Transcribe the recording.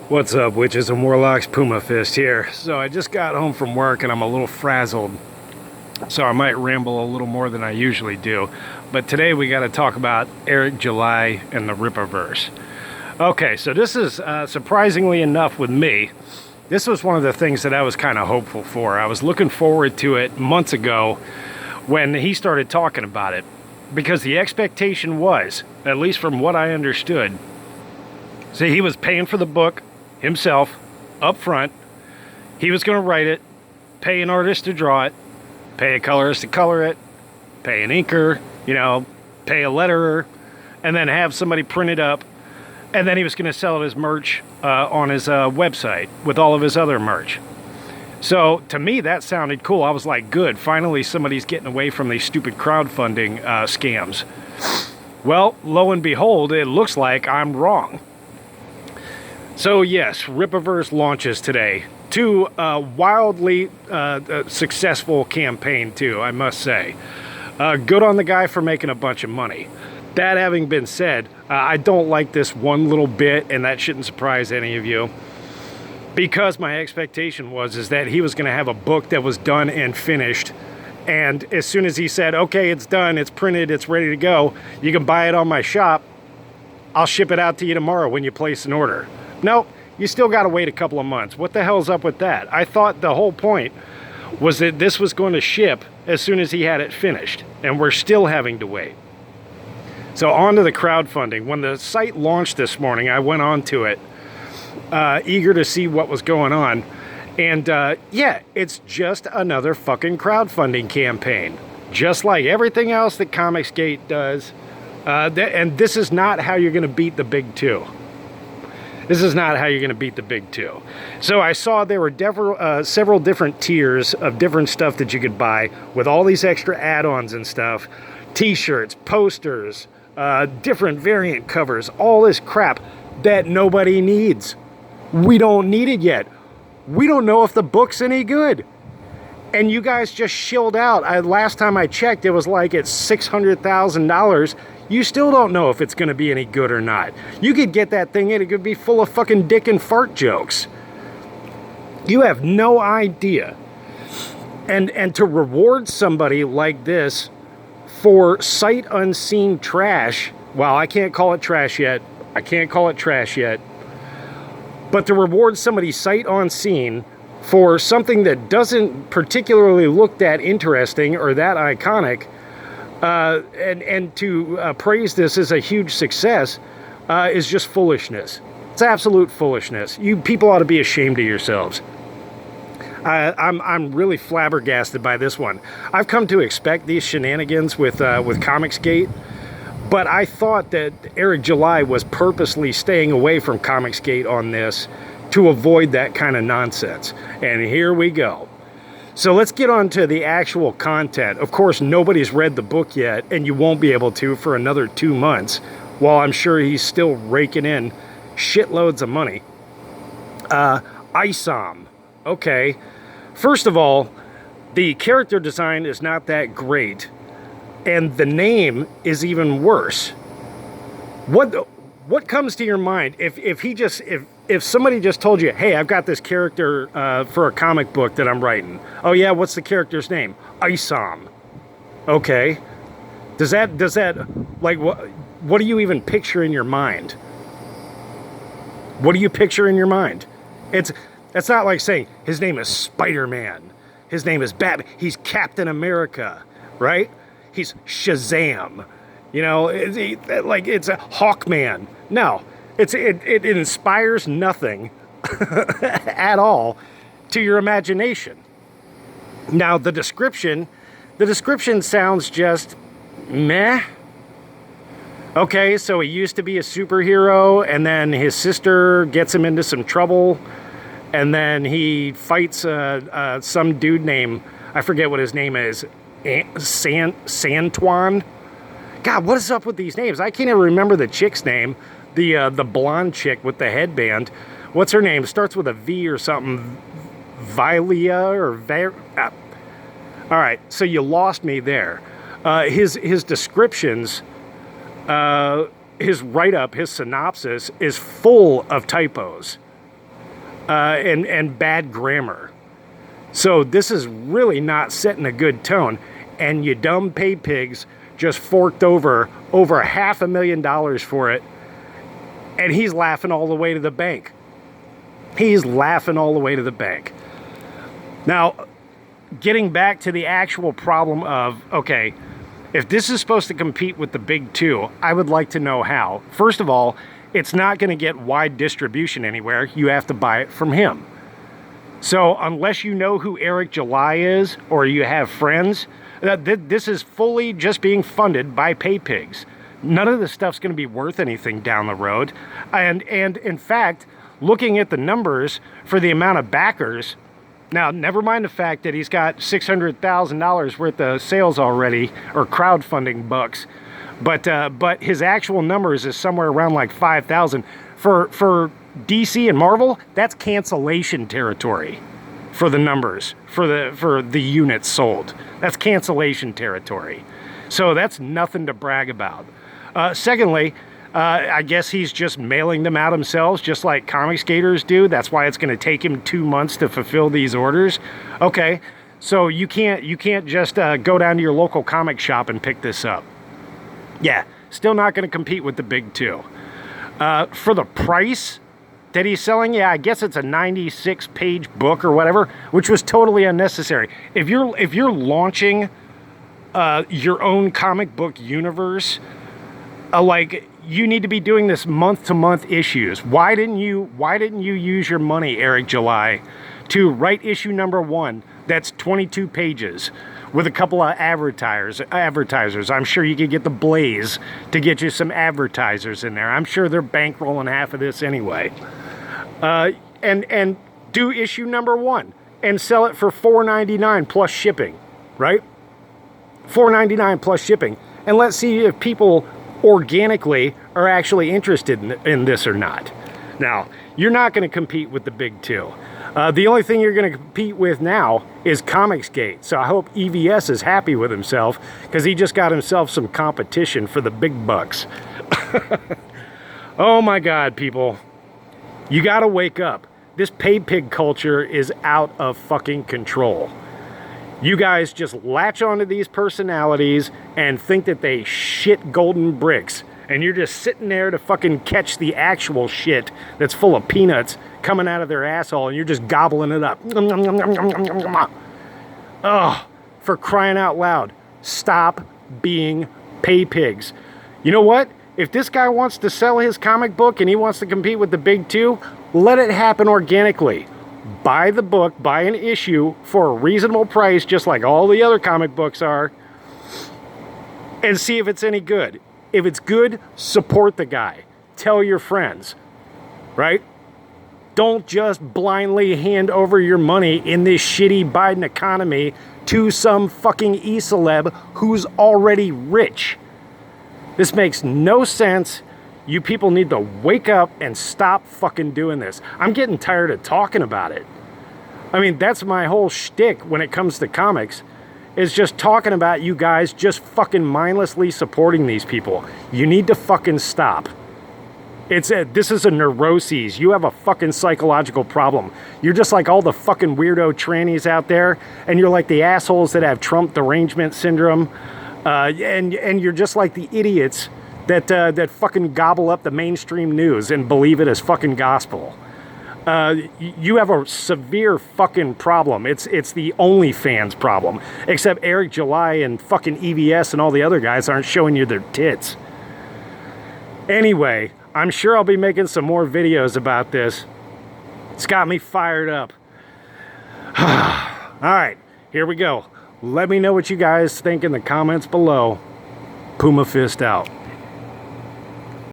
What's up, witches and warlocks? Puma Fist here. So I just got home from work and I'm a little frazzled, so I might ramble a little more than I usually do. But today we got to talk about Eric July and the Rippaverse. Okay, so this is surprisingly enough with me, this was one of the things that I was kind of hopeful for. I was looking forward to it months ago when he started talking about it, because the expectation was, at least from what I understood, see, he was paying for the book himself up front. He was going to write it, pay an artist to draw it, pay a colorist to color it, pay an inker, pay a letterer, and then have somebody print it up. And then he was going to sell it as merch on his website with all of his other merch. So to me, that sounded cool. I was like, good, finally somebody's getting away from these stupid crowdfunding scams. Well, lo and behold, it looks like I'm wrong. So yes, Rippaverse launches today. Two wildly successful campaign too, I must say. Good on the guy for making a bunch of money. That having been said, I don't like this one little bit, and that shouldn't surprise any of you, because my expectation was that he was going to have a book that was done and finished, and as soon as he said, okay, it's done, it's printed, it's ready to go, you can buy it on my shop, I'll ship it out to you tomorrow when you place an order. Nope, you still got to wait a couple of months. What the hell's up with that? I thought the whole point was that this was going to ship as soon as he had it finished, and we're still having to wait. So on to the crowdfunding. When the site launched this morning, I went on to it, eager to see what was going on. And yeah, it's just another fucking crowdfunding campaign, just like everything else that Comicsgate does. And this is not how you're going to beat the big two. This is not how you're going to beat the big two. So I saw there were several different tiers of different stuff that you could buy with all these extra add-ons and stuff. T-shirts, posters, different variant covers, all this crap that nobody needs. We don't need it yet. We don't know if the book's any good. And you guys just shilled out. Last time I checked, it was like it's $600,000. You still don't know if it's going to be any good or not. You could get that thing in, it could be full of fucking dick and fart jokes. You have no idea. And to reward somebody like this for sight unseen trash, well, I can't call it trash yet. I can't call it trash yet. But to reward somebody sight unseen for something that doesn't particularly look that interesting or that iconic, and to praise this as a huge success is just foolishness. It's absolute foolishness. You people ought to be ashamed of yourselves. I'm really flabbergasted by this one. I've come to expect these shenanigans with Comicsgate, but I thought that Eric July was purposely staying away from Comicsgate on this to avoid that kind of nonsense. And here we go. So let's get on to the actual content. Of course, nobody's read the book yet, and you won't be able to for another 2 months, while I'm sure he's still raking in shitloads of money. ISOM. Okay. First of all, the character design is not that great, and the name is even worse. What comes to your mind if somebody just told you, hey, I've got this character for a comic book that I'm writing. Oh yeah, what's the character's name? ISOM. Okay. Does that like what do you even picture in your mind? What do you picture in your mind? That's not like saying his name is Spider-Man. His name is Batman. He's Captain America, right? He's Shazam. It's a Hawkman. No. It inspires nothing at all to your imagination. Now, the description sounds just meh. Okay, so he used to be a superhero, and then his sister gets him into some trouble, and then he fights some dude named, I forget what his name is, Santuan. God, what is up with these names? I can't even remember the chick's name. The blonde chick with the headband. What's her name? It starts with a V or something. Vilia or all right, so you lost me there. His descriptions, his write-up, his synopsis is full of typos. and bad grammar. So this is really not setting a good tone. And you dumb pay pigs just forked over $500,000 for it. And he's laughing all the way to the bank. He's laughing all the way to the bank. Now, getting back to the actual problem of, okay, if this is supposed to compete with the big two, I would like to know how. First of all, it's not going to get wide distribution anywhere. You have to buy it from him. So unless you know who Eric July is, or you have friends, this is fully just being funded by pay pigs. None of this stuff's going to be worth anything down the road. And in fact, looking at the numbers for the amount of backers, now never mind the fact that he's got $600,000 worth of sales already, or crowdfunding bucks, but his actual numbers is somewhere around like 5,000. For DC and Marvel, that's cancellation territory for the numbers, for the units sold. That's cancellation territory. So that's nothing to brag about. Secondly, I guess he's just mailing them out himself, just like comic skaters do. That's why it's going to take him 2 months to fulfill these orders. Okay, so you can't just go down to your local comic shop and pick this up. Yeah, still not going to compete with the big two. For the price that he's selling, yeah, I guess it's a 96-page book or whatever, which was totally unnecessary. If you're launching your own comic book universe, like, you need to be doing this month-to-month issues. Why didn't you use your money, Eric July, to write issue number 1 that's 22 pages with a couple of advertisers? I'm sure you could get the Blaze to get you some advertisers in there. I'm sure they're bankrolling half of this anyway. And do issue number 1 and sell it for $4.99 plus shipping, right? $4.99 plus shipping. And let's see if people organically are actually interested in this or not. Now, you're not going to compete with the big two. The only thing you're going to compete with now is Comicsgate. So I hope EVS is happy with himself, because he just got himself some competition for the big bucks. Oh my God, people. You got to wake up. This pay pig culture is out of fucking control. You guys just latch onto these personalities and think that they shit golden bricks. And you're just sitting there to fucking catch the actual shit that's full of peanuts coming out of their asshole, and you're just gobbling it up. Ugh, for crying out loud. Stop being pay pigs. You know what? If this guy wants to sell his comic book and he wants to compete with the big two, let it happen organically. Buy the book, buy an issue for a reasonable price, just like all the other comic books are, and see if it's any good. If it's good, support the guy. Tell your friends, right? Don't just blindly hand over your money in this shitty Biden economy to some fucking e-celeb who's already rich. This makes no sense. You people need to wake up and stop fucking doing this. I'm getting tired of talking about it. I mean, that's my whole shtick when it comes to comics, is just talking about you guys just fucking mindlessly supporting these people. You need to fucking stop. This is a neuroses. You have a fucking psychological problem. You're just like all the fucking weirdo trannies out there, and you're like the assholes that have Trump derangement syndrome, and you're just like the idiots that fucking gobble up the mainstream news and believe it as fucking gospel. You have a severe fucking problem. It's the OnlyFans problem. Except Eric July and fucking EVS and all the other guys aren't showing you their tits. Anyway, I'm sure I'll be making some more videos about this. It's got me fired up. Alright, here we go. Let me know what you guys think in the comments below. Puma Fist out.